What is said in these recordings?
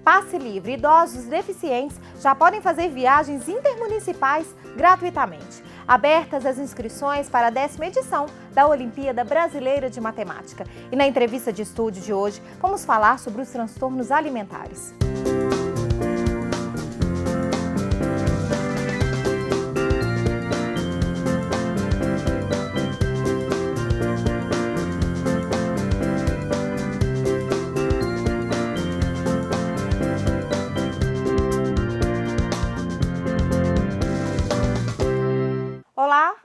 Passe livre, idosos e deficientes já podem fazer viagens intermunicipais gratuitamente. Abertas as inscrições para a 10ª edição da Olimpíada Brasileira de Matemática. E na entrevista de estúdio de hoje, vamos falar sobre os transtornos alimentares. Olá!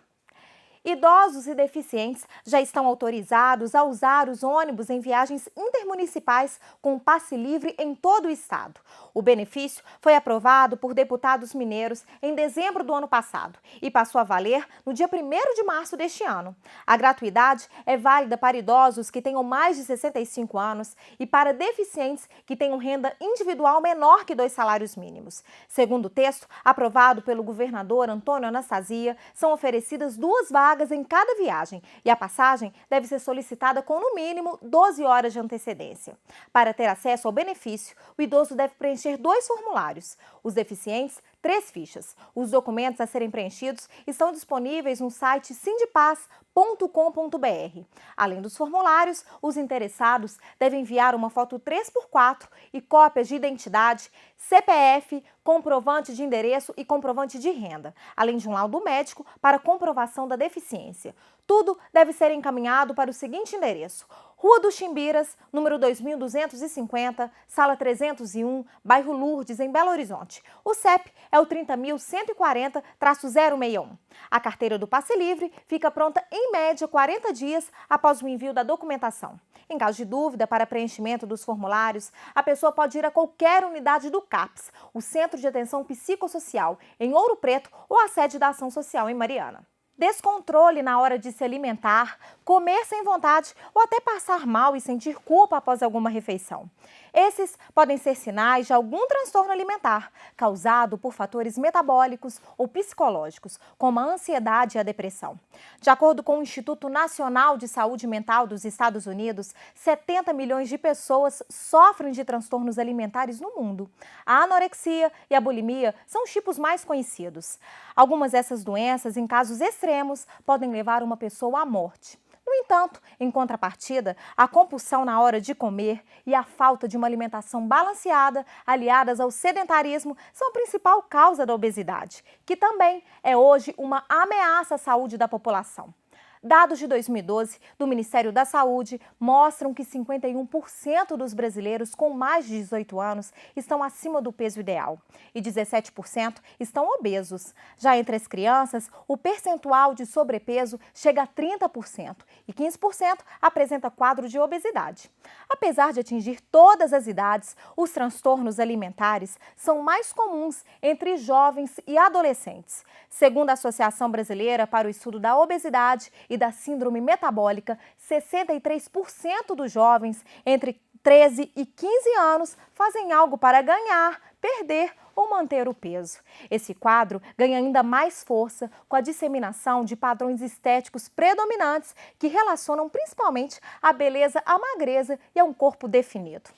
Idosos e deficientes já estão autorizados a usar os ônibus em viagens intermunicipais com passe livre em todo o estado. O benefício foi aprovado por deputados mineiros em dezembro do ano passado e passou a valer no dia 1º de março deste ano. A gratuidade é válida para idosos que tenham mais de 65 anos e para deficientes que tenham renda individual menor que 2 salários mínimos. Segundo o texto aprovado pelo governador Antônio Anastasia, são oferecidas 2 vagas em cada viagem e a passagem deve ser solicitada com no mínimo 12 horas de antecedência. Para ter acesso ao benefício, o idoso deve preencher 2 formulários. Os deficientes, 3 fichas. Os documentos a serem preenchidos estão disponíveis no site sindipaz.com.br. Além dos formulários, os interessados devem enviar uma foto 3x4 e cópias de identidade, CPF, comprovante de endereço e comprovante de renda, além de um laudo médico para comprovação da deficiência. Tudo deve ser encaminhado para o seguinte endereço: Rua dos Chimbiras, número 2250, sala 301, bairro Lourdes, em Belo Horizonte. O CEP é o 30.140-061. A carteira do passe livre fica pronta em média 40 dias após o envio da documentação. Em caso de dúvida para preenchimento dos formulários, a pessoa pode ir a qualquer unidade do CAPS, o Centro de Atenção Psicossocial, em Ouro Preto, ou a sede da Ação Social em Mariana. Descontrole na hora de se alimentar, comer sem vontade ou até passar mal e sentir culpa após alguma refeição. Esses podem ser sinais de algum transtorno alimentar, causado por fatores metabólicos ou psicológicos, como a ansiedade e a depressão. De acordo com o Instituto Nacional de Saúde Mental dos Estados Unidos, 70 milhões de pessoas sofrem de transtornos alimentares no mundo. A anorexia e a bulimia são os tipos mais conhecidos. Algumas dessas doenças, em casos extremos, podem levar uma pessoa à morte. No entanto, em contrapartida, a compulsão na hora de comer e a falta de uma alimentação balanceada, aliadas ao sedentarismo, são a principal causa da obesidade, que também é hoje uma ameaça à saúde da população. Dados de 2012 do Ministério da Saúde mostram que 51% dos brasileiros com mais de 18 anos estão acima do peso ideal e 17% estão obesos. Já entre as crianças, o percentual de sobrepeso chega a 30% e 15% apresenta quadro de obesidade. Apesar de atingir todas as idades, os transtornos alimentares são mais comuns entre jovens e adolescentes. Segundo a Associação Brasileira para o Estudo da Obesidade e da Síndrome Metabólica, 63% dos jovens entre 13 e 15 anos fazem algo para ganhar, perder ou manter o peso. Esse quadro ganha ainda mais força com a disseminação de padrões estéticos predominantes que relacionam principalmente a beleza à magreza e a um corpo definido.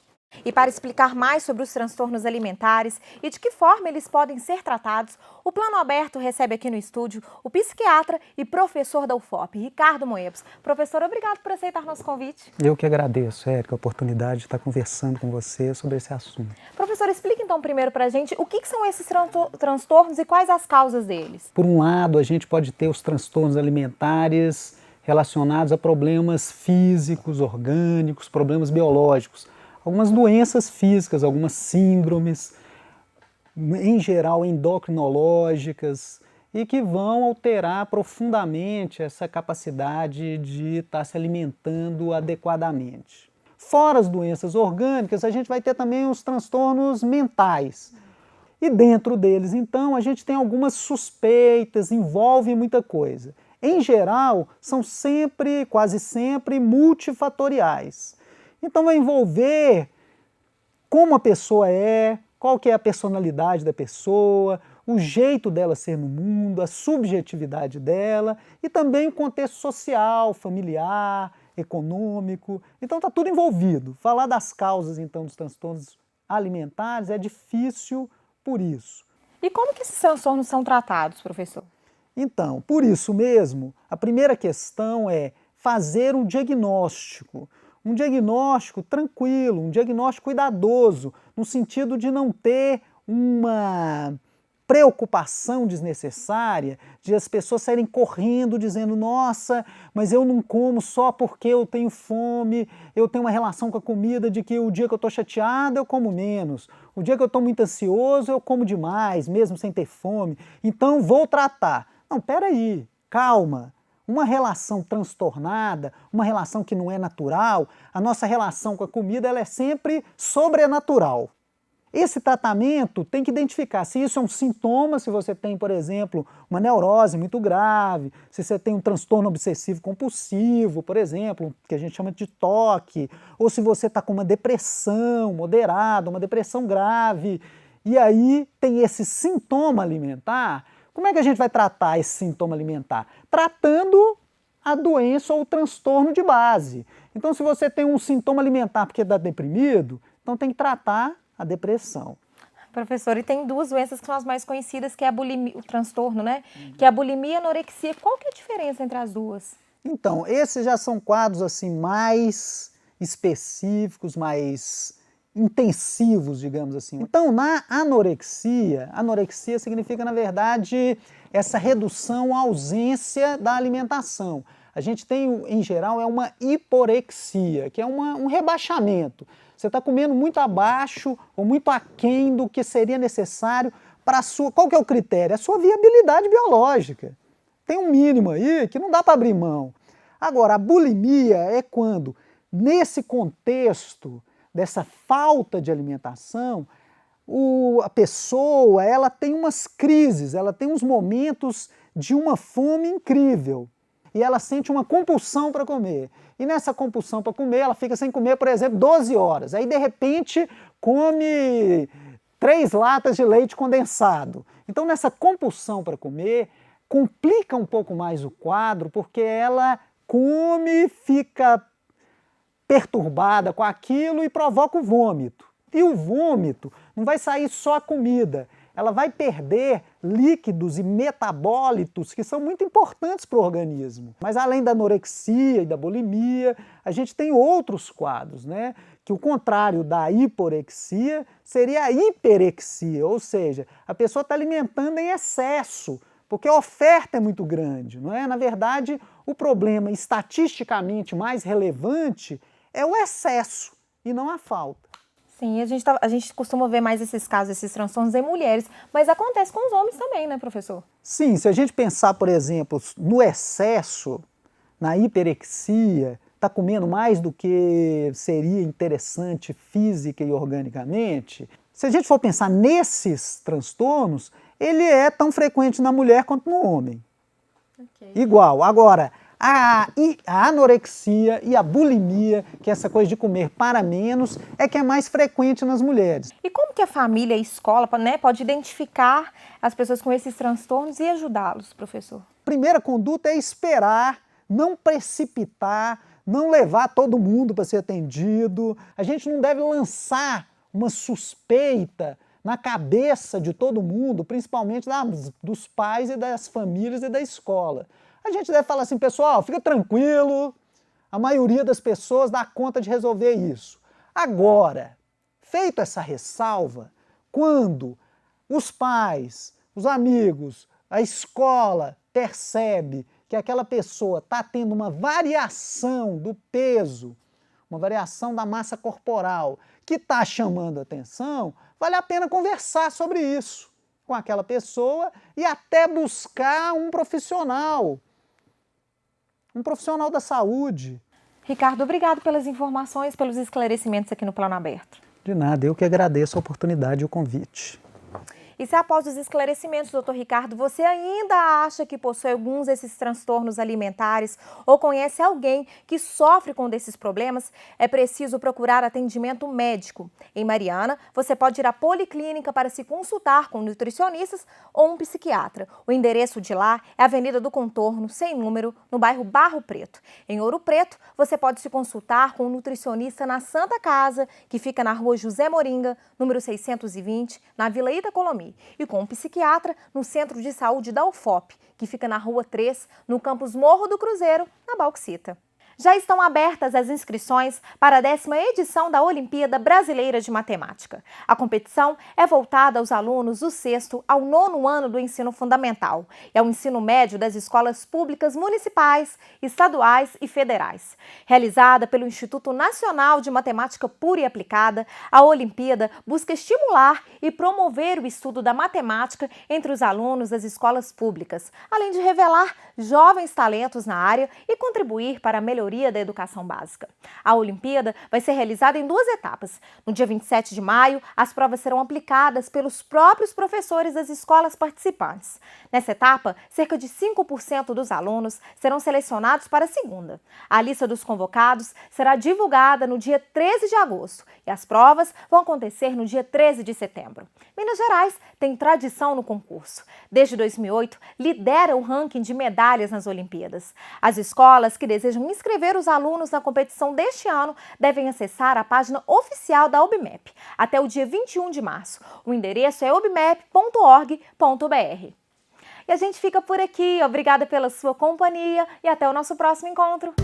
E para explicar mais sobre os transtornos alimentares e de que forma eles podem ser tratados, o Plano Aberto recebe aqui no estúdio o psiquiatra e professor da UFOP, Ricardo Moebos. Professor, obrigado por aceitar nosso convite. Eu que agradeço, Érica, a oportunidade de estar conversando com você sobre esse assunto. Professor, explique então primeiro para a gente o que são esses transtornos e quais as causas deles. Por um lado, a gente pode ter os transtornos alimentares relacionados a problemas físicos, orgânicos, problemas biológicos. Algumas doenças físicas, algumas síndromes, em geral endocrinológicas, e que vão alterar profundamente essa capacidade de estar se alimentando adequadamente. Fora as doenças orgânicas, a gente vai ter também os transtornos mentais. E dentro deles, então, a gente tem algumas suspeitas, envolve muita coisa. Em geral, são sempre, quase sempre, multifatoriais. Então vai envolver como a pessoa é, qual que é a personalidade da pessoa, o jeito dela ser no mundo, a subjetividade dela e também o contexto social, familiar, econômico. Então está tudo envolvido. Falar das causas então dos transtornos alimentares é difícil por isso. E como que esses transtornos são tratados, professor? Então, por isso mesmo, a primeira questão é fazer um diagnóstico tranquilo, um diagnóstico cuidadoso, no sentido de não ter uma preocupação desnecessária, de as pessoas saírem correndo dizendo, nossa, mas eu não como só porque eu tenho fome, eu tenho uma relação com a comida de que o dia que eu estou chateada eu como menos, o dia que eu estou muito ansioso eu como demais, mesmo sem ter fome, então vou tratar. Não, peraí, calma. Uma relação transtornada, uma relação que não é natural, a nossa relação com a comida ela é sempre sobrenatural. Esse tratamento tem que identificar se isso é um sintoma, se você tem, por exemplo, uma neurose muito grave, se você tem um transtorno obsessivo compulsivo, por exemplo, que a gente chama de TOC, ou se você está com uma depressão moderada, uma depressão grave, e aí tem esse sintoma alimentar. Como é que a gente vai tratar esse sintoma alimentar? Tratando a doença ou o transtorno de base. Então, se você tem um sintoma alimentar porque está deprimido, então tem que tratar a depressão. Professor, e tem duas doenças que são as mais conhecidas, que é a bulimia, o transtorno, né? Que é a bulimia e a anorexia. Qual que é a diferença entre as duas? Então, esses já são quadros assim mais específicos, mais intensivos, digamos assim. Então, na anorexia significa, na verdade, essa redução, a ausência da alimentação. A gente tem, em geral, uma hiporexia, que é um rebaixamento. Você está comendo muito abaixo ou muito aquém do que seria necessário para a sua... Qual que é o critério? A sua viabilidade biológica. Tem um mínimo aí que não dá para abrir mão. Agora, a bulimia é quando, nesse contexto dessa falta de alimentação, a pessoa ela tem umas crises, ela tem uns momentos de uma fome incrível. E ela sente uma compulsão para comer. E nessa compulsão para comer, ela fica sem comer, por exemplo, 12 horas. Aí, de repente, come 3 latas de leite condensado. Então, nessa compulsão para comer, complica um pouco mais o quadro, porque ela come, fica perturbada com aquilo e provoca o vômito. E o vômito não vai sair só a comida, ela vai perder líquidos e metabólitos que são muito importantes para o organismo. Mas além da anorexia e da bulimia, a gente tem outros quadros, né? Que o contrário da hiporexia seria a hiperexia, ou seja, a pessoa está alimentando em excesso, porque a oferta é muito grande, não é? Na verdade, o problema estatisticamente mais relevante é o excesso e não a falta. Sim, a gente costuma ver mais esses casos, esses transtornos em mulheres, mas acontece com os homens também, né, professor? Sim, se a gente pensar, por exemplo, no excesso, na hiperexia, está comendo mais do que seria interessante física e organicamente, se a gente for pensar nesses transtornos, ele é tão frequente na mulher quanto no homem. Okay. Igual. Agora, a anorexia e a bulimia, que é essa coisa de comer para menos, é que é mais frequente nas mulheres. E como que a família e a escola, né, pode identificar as pessoas com esses transtornos e ajudá-los, professor? Primeira conduta é esperar, não precipitar, não levar todo mundo para ser atendido. A gente não deve lançar uma suspeita na cabeça de todo mundo, principalmente dos pais e das famílias e da escola. A gente deve falar assim, pessoal, fica tranquilo, a maioria das pessoas dá conta de resolver isso. Agora, feito essa ressalva, quando os pais, os amigos, a escola percebe que aquela pessoa está tendo uma variação do peso, uma variação da massa corporal que está chamando a atenção, vale a pena conversar sobre isso com aquela pessoa e até buscar um profissional da saúde. Ricardo, obrigado pelas informações, pelos esclarecimentos aqui no Plano Aberto. De nada, eu que agradeço a oportunidade e o convite. E se após os esclarecimentos, doutor Ricardo, você ainda acha que possui alguns desses transtornos alimentares ou conhece alguém que sofre com desses problemas, é preciso procurar atendimento médico. Em Mariana, você pode ir à policlínica para se consultar com nutricionistas ou um psiquiatra. O endereço de lá é a Avenida do Contorno, sem número, no bairro Barro Preto. Em Ouro Preto, você pode se consultar com um nutricionista na Santa Casa, que fica na Rua José Moringa, número 620, na Vila Itacolomi, e com um psiquiatra no Centro de Saúde da UFOP, que fica na Rua 3, no campus Morro do Cruzeiro, na Bauxita. Já estão abertas as inscrições para a 10ª edição da Olimpíada Brasileira de Matemática. A competição é voltada aos alunos do 6º ao 9º ano do ensino fundamental e ao ensino médio das escolas públicas municipais, estaduais e federais. Realizada pelo Instituto Nacional de Matemática Pura e Aplicada, a Olimpíada busca estimular e promover o estudo da matemática entre os alunos das escolas públicas, além de revelar jovens talentos na área e contribuir para a melhoria da educação básica. A Olimpíada vai ser realizada em 2 etapas. No dia 27 de maio, as provas serão aplicadas pelos próprios professores das escolas participantes. Nessa etapa, cerca de 5% dos alunos serão selecionados para a segunda. A lista dos convocados será divulgada no dia 13 de agosto e as provas vão acontecer no dia 13 de setembro. Minas Gerais tem tradição no concurso. Desde 2008, lidera o ranking de medalhas nas Olimpíadas. As escolas que desejam inscrever os alunos na competição deste ano devem acessar a página oficial da OBMEP até o dia 21 de março. O endereço é obmep.org.br. E a gente fica por aqui. Obrigada pela sua companhia e até o nosso próximo encontro.